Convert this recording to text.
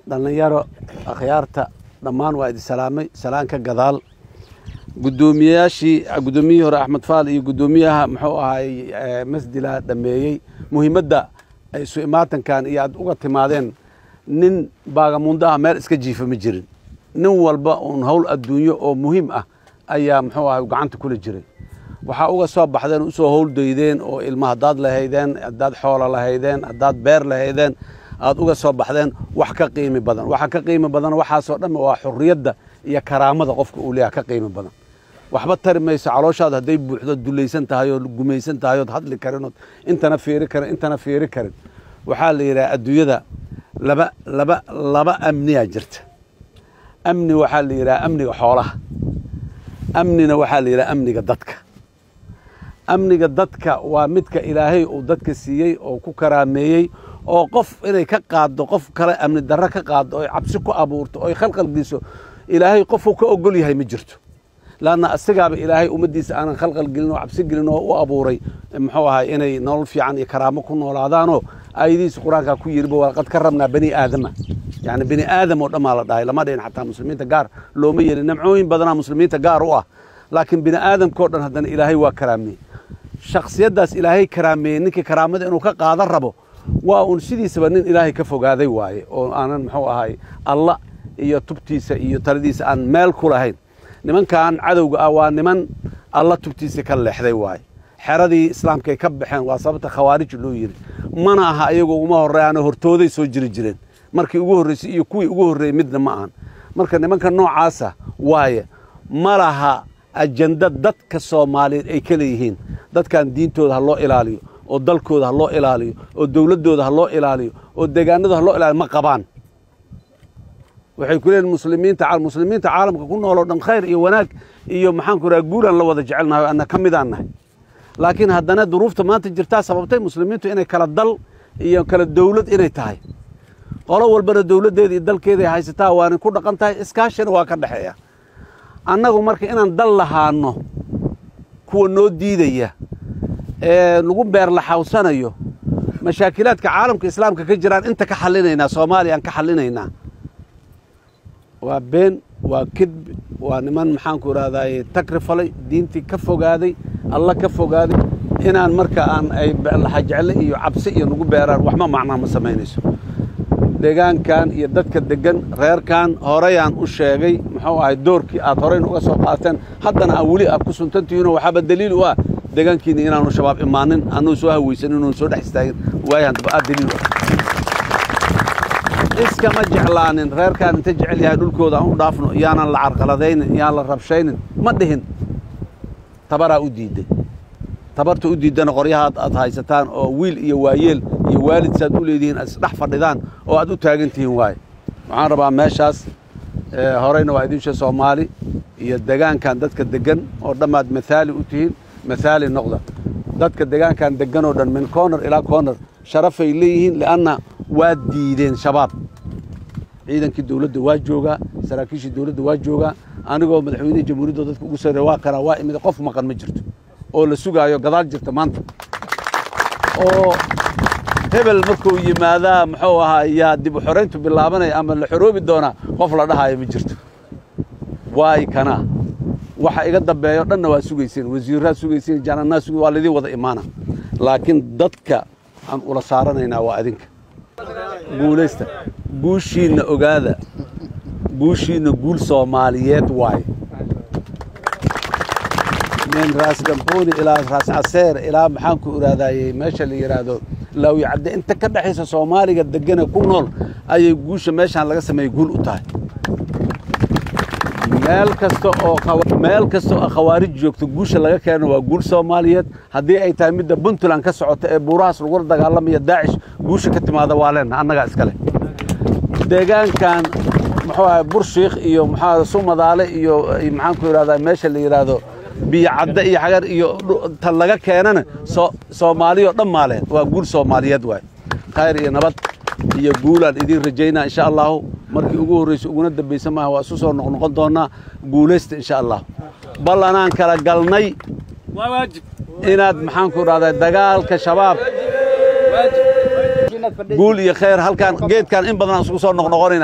dhalinyaro akhyaarta dhammaan waa idin salaamay salaanka gadaal guddoomiyihii hore Axmed Faal iyo guddoomiyaha muxuu ahay masdila dhameeyay muhiimadda ay soo imaatankan iyo aad uga timaadeen nin baagamundaha meel iska jiifa ma jirin nin walba oo hawl adduunyo oo muhiim ah ayaa muxuu ahay gacanta kula jiray waxa uga soo baxdeen u soo howldeydeen oo ilmaha dad lahaydeen dad xoolo lahaydeen dad beer lahaydeen aad uga soo baxdeen wax ka qiimo badan waxa soo dhan waa xurriyadda iyo karaamada qofka uu leeyahay ka qiimo badan waxba tarimayso calooshaada haday buuxdo dulaysan tahay oo gumaysan tahay oo hadli karin intana fiiri karin waxa la yiraahdaa adduunyada laba amniya jirta amni waxa la yiraahdaa amniga xoolaha amnina waxa la yiraahdaa amniga dadka waa midka ilaahay uu dadka siiyay oo ku karaameeyay oo qof inay ka qaado qof kale amni darro ka qaado oo cabsi ku abuurto oo khalqal geliso ilaahay qof uu ka ogol yahay ma jirto laana asagaaba ilaahay umadiisa aanan khalqal gelin oo cabsi gelin oo u abuuray muxuu ahay inay nolol fiican iyo karaamo ku noolaadaan oo ayadiis quraanka ku yiri waqad ka rabnaa bani aadama yani bani aadam oo dhamaal dhahay lama dheen xataa muslimiinta gaar looma yeelin nimcooyin badan muslimiinta gaar u ah laakiin bani aadamkoo dhan hadan ilaahay waa karaamay shakhsiyadaas ilaahay karaamay ninka karaamada inuu ka qaadan rabo waa uu sidiisaba nin ilaahay ka fogaaday waaye oo aanan muxuu ahay Allah iyo tubtiisa iyo taladiisa aan meel ku lahayn nimankan cadowga ah waa niman Allah tubtiisa ka leexday waaye xeradii islaamka ka baxeen waa sababta khawaarij loo yiri mana aha ayagu uma horeeyaan hortooday soo jireen markii ugu horeysay iyo kuwii ugu horeeyay midna ma aan marka nimanka noocaasa waaye malaha ajanda dadka Soomaaliyeed ay kala yihiin dadkan diintooda loo ilaaliyo oo dalkooda loo ilaaliyo oo dawladooda loo ilaaliyo oo deegaanada loo ilaaliyo ma qabaan waxay ku leeyihiin muslimiinta caalamka ku nool oo dhan khayr iyo wanaag iyo maxaan ku raag guulan la wada jecelnahay anna kamidanahay laakiin haddana duruufta maanta jirta sababtay muslimiintu inay kala dal iyo kala dawlad inay tahay qolo walbana dawladeeda iyo dalkeeda haysataa waan ku dhaqan tahay iskaashina waa ka dhaxeeya annagu marka inaan dal lahaano kuwa noo diidaya lagu beer la xawsanayo mashaakilaadka caalamka islaamka ka jiraan inta ka xalinayna Soomaaliya aan ka xalinayna waa been waa kidb waa niman maxaan ku raadaay takrifalay diintii ka fogaaday Allah ka fogaaday inaan marka aan ay la xajecel iyo cabsi iyo nagu beeraan wax ma macna ma sameynayso deegaankan iyo dadka degan reerkan horeyaan u sheegay muxuu ahay doorkii aad horeen uga soo qaateen haddana aan wali ku suntantiino waxa daliil u ah deegaankiina inaanu shabaab imaanin aanu soo haweysan inuu soo dhax istaagin waayaan daba daliil iska ma jeclaanin reerkan inta jecel yahay dhulkooda aan u dhaafno iyaanan la carqaladeynin iyaan la rabshaynin ma dhihin tabara u diiday tabarta u diidana qoryaha aad haysataan oo wiil iyo waayeel iyo waalid saad u leedihiin asdhax fadhidaan oo aad u taagantihiin waay waxaan rabaa meeshaas horeyna waa idin Soomaali iyo deegaankan dadka degan oo dhamaad midaali u tihiin مثالي نقطة ذاتك الدجان كان دجانو دن من كورنر إلى كورنر شرف إليهن لأن واديين شباب عيدا كدولة دواج جوجا سراكيش الدولة دواج جوجا أنا جو مدحوين جمهورية ضدك وقصر رواق روائم إذا قف مكان مجرد أو للسوق أيو قضاء جرت مانت أو هبل مركو يماذا محوها يا دب حرينته بالله بنا أما الحروب الدونا قفل لها يمجرد واي كنا waxa iga dambeeyo dhanna waa sugaysiin wasiirada sugaysiin janana sugi walidii wada imaana laakiin dadka aan ula saaranayna waa adinka guuleysta guushiina ogaada guushiina guul Soomaaliyeed waay من راس قنبوني إلى راس عسير إلى maxaan ku iraadaayay meesha la yiraahdo law yacad inta ka dhaxaysa Soomaaliga degana ku nool ayay guusha meeshan laga sameeyay guul u tahay meel kasto oo khawaarij joogto guusha laga keeno waa guul Soomaaliyeed hadii ay tahay mid Puntland ka socota ee buurahaas lagu dagaalamay Daesh guusha ka timaada waa leen annaga iskale deegaankan muxuu ahaa Burshiikh iyo maxaa Soomaaliya iyo maxaan ku iraahdaa meesha la yiraahdo biyacada iyo xagar iyo tan laga keenana Soomaaliyo dhammaaleed waa guul Soomaaliyeed waay khayr iyo nabad iyo guulaan idin rajaynaa insha Allah markii ugu horeysay uguna dambeysay ma waa soo noqon doona guuleysta insha Allah ballanaan kala galnay waa waajib inaad maxaan ku raadayay dagaalka shabaab waajib قول يا خير هل كان جيت كان إن بدنا نسوق صار نقنقرين